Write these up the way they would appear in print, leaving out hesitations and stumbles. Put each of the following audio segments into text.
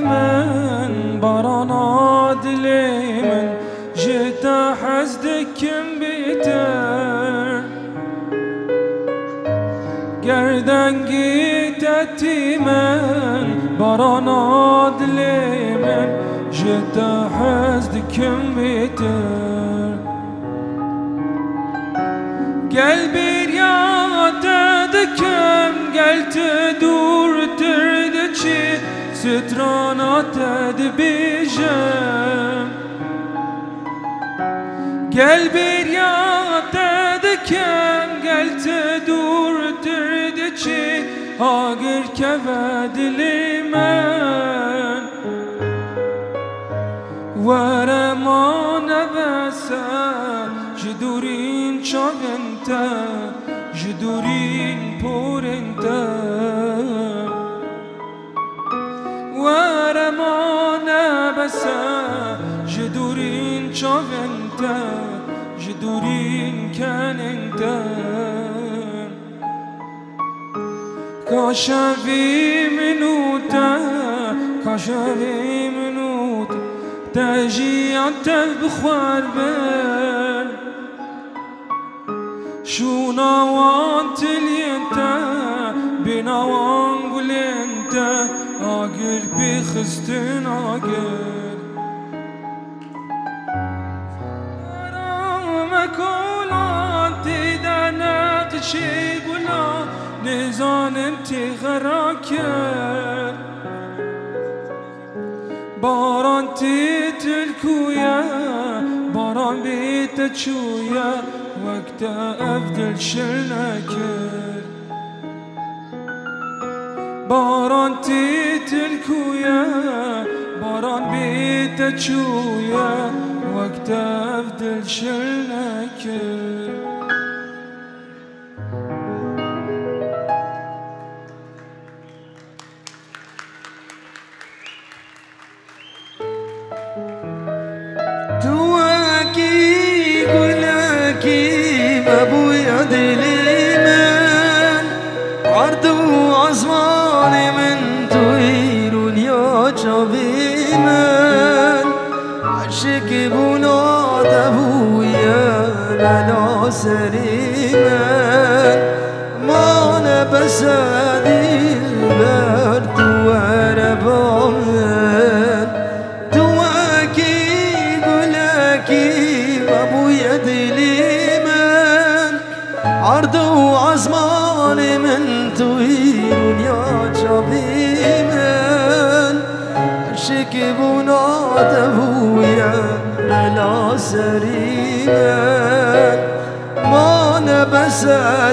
من براناد لي من جيت حزدك بيتر گردن گیت من براناد لي من جيت حزدك بيتر قلبي رياض دكم قلت دور تردشي سترانات دبيجم قلبي رياض دكم قلت دور تردشي هاجر كفد لمن ورمان بسا جدورين شاغنت جدورين بورنت ورمان بسا جدورين شاغنت جدورين كاننت كاشفي منوتا كاشفي منوتا تاجي عتل بخوار بال شو نوان تلينتا بنوان قلنتا آقر بخستن آقر رامك ولان تدانا تشي قلا نزان انتي غراكر باران تتلكويا باران بيتشويا وقت أفضل شلناكر باران تتلكويا باران بيتشويا وقت أفضل شلناكر ابويا دلي من عرض وعزمان من طويل يا شبي من عشق بناد ابويا بلا سليمان ما نبس البرد وانا بامن تواكي قلاكي ابويا دلي عرض وعزمان من طويل يا شبي من عشق بناد ابويا بلا سليمان ما نبس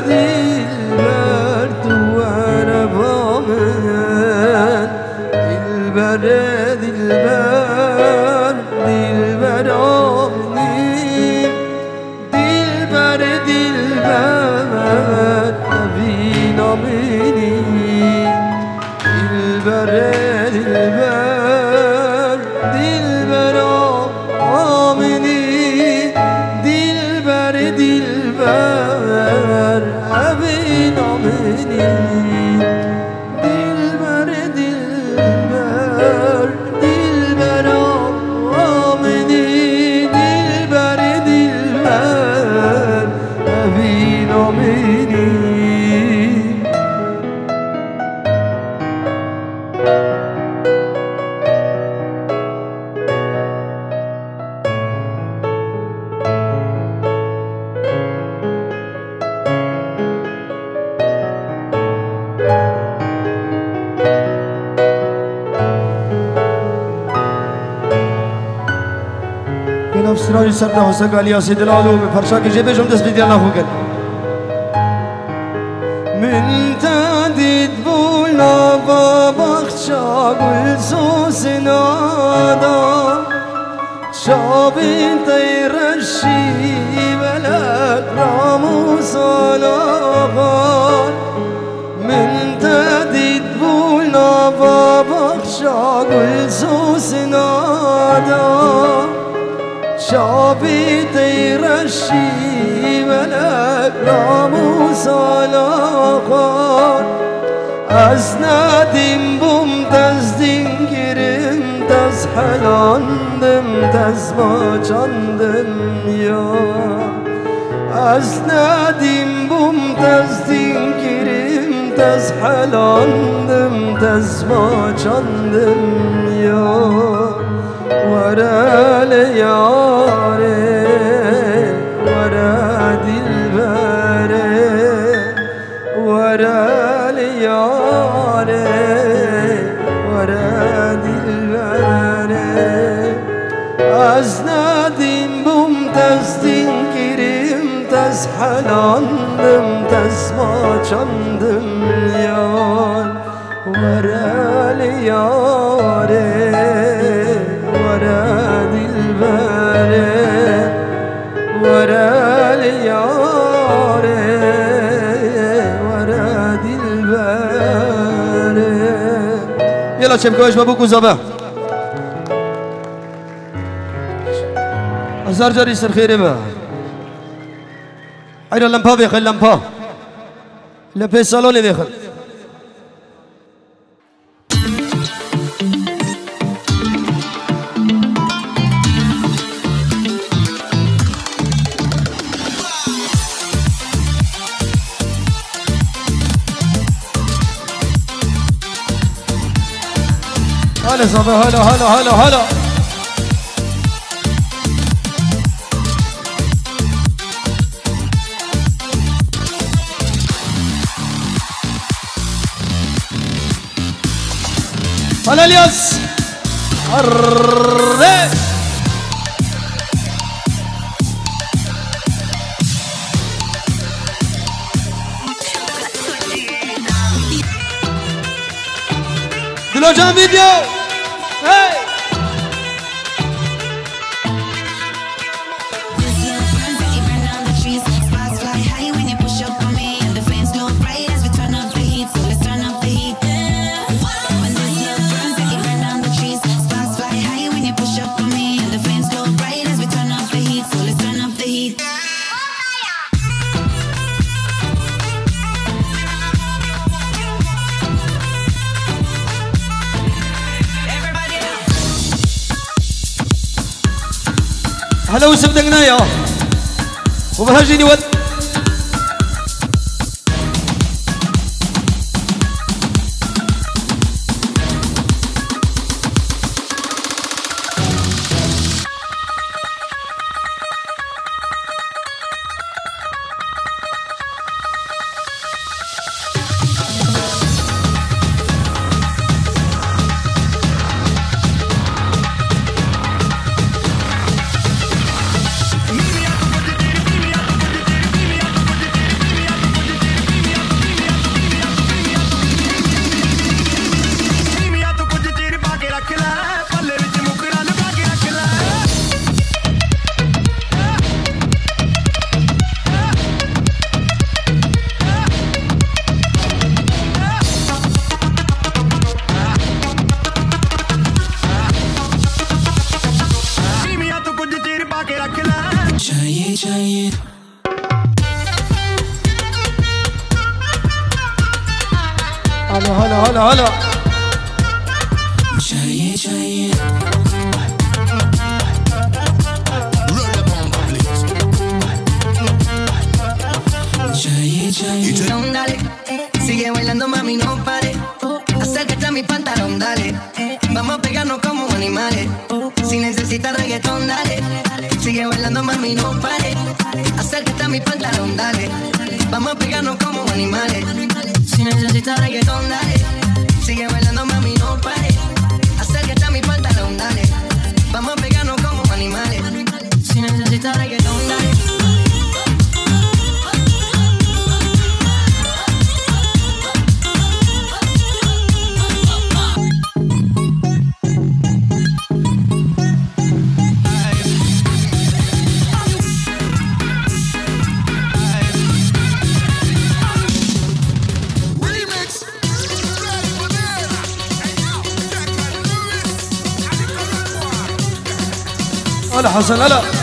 البرد وانا بامن البرد البرد أبينا مني البرد البرد آمني البرد البرد أبينا مني البرد البرد آمني البرد البرد أبينا مني نفس راجي سرنا حسك علي يا سيد العلوم فرشاك جيبه جم دس بدي الله فوق من تديد بولا بابك شاغل سوسنا دا شابين تيرشي بلك رامو صلاغان من تديد بولا بابك شاغل سوسنا دا شابي تيرشي ملك راموس علاقان از ندیم بوم دزدینگ حلاندم تزما چاندم یا از ندیم بوم تزدین گیریم تز حلاندم تزما چاندم یا ورا لیاره ورا دلبره ورا لیاره ورا دلبره از ندیم بوم تزدین گیریم تز حلاندم تز ما چاندم یار ورا لیاره ورا دلبره ورا لیاره ورا دلبره یلا چمکاش ما بگو زبه هزار جاری سر خیره با حیرا لمپا بیخل لمپا لمپه سالونی بیخل هلا صبا هلا هلا هلا هلا هلا الياس دلو جان فيديو هاي هلا وسبدقنا يا وبهجيني ود هلا هلا هلا هلا Dale, sigue bailando mami no pare, acércate a mi pantalón dale, vamos a pegarnos como animales, si necesitas reggaetón dale, sigue bailando mami no pare, acércate a mi pantalón dale, vamos a pegarnos como animales, si necesitas reggaetón dale, sigue bailando mami no pare, acércate a mi pantalón dale, vamos a pegarnos como animales, si necesitas reggaetón dale. هلا حسن هلا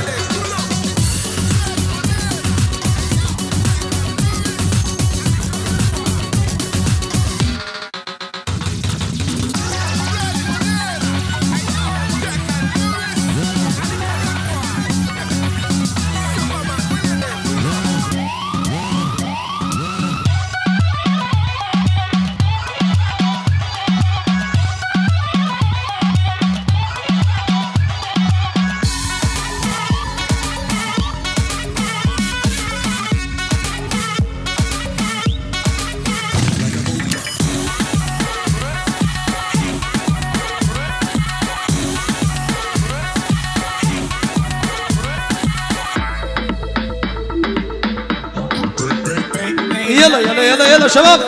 يلا يلا يلا يلا شباب.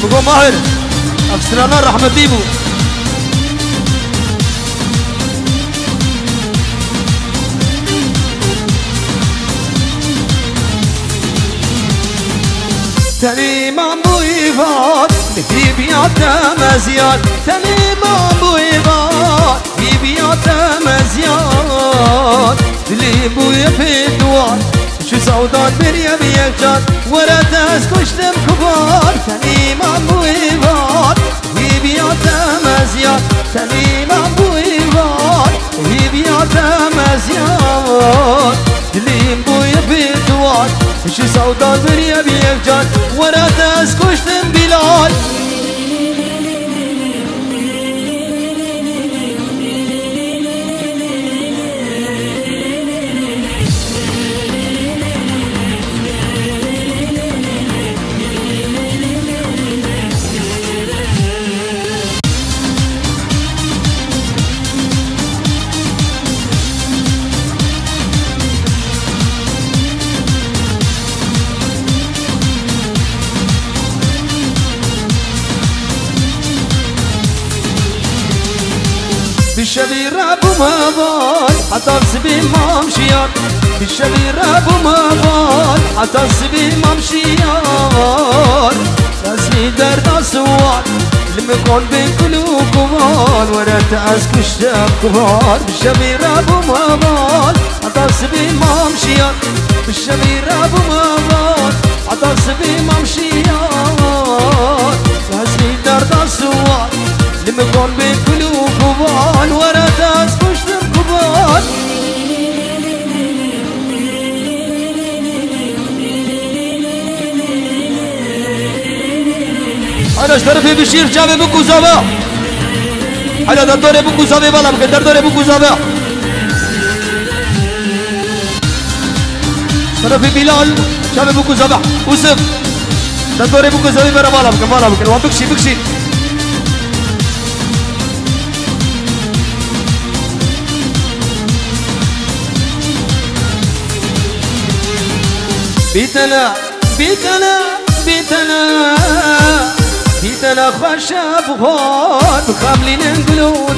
بقول ماهر أفسرنا رحمة بيبو تنيم بويفات في بيات مزيان تنيم بويفات في بيات مزيان اللي بويا في الدوار شو سودان بريا بيكجان ورا تسكشتم كبار تنيم بويفات في بيات مزيان تنيم بويفات في بيات مزيان اللي بويا في الدوار شو سودان بريا بيكجان ورا تسكشتم بلال بالشبير ابو مبال حتى السبيل ما مشيان بالشبير ابو مبال حتى السبيل ما مشيان راسي درد سوار لما يكون بين قلوب كبار ورا تاسك الشام كبار بالشبير ابو مبال حتى السبيل ما مشيان بالشبير ابو مبال حتى السبيل ما مشيان راسي درد سوار لما يكون بين قلوب كبار ورا تاسك الشام كبار أنا اشترفي بشير جابي بكو زابا حالا دردوري بكو زابي بالا بكن دردوري بكو زابا اشترفي بلال جابي بكو زابا وسف دردوري بكو زابي برا بالا بكن وان بكشي بكشي بيتنا بيتنا بيتنا بيتنا خشب غار بخاملين نقولوا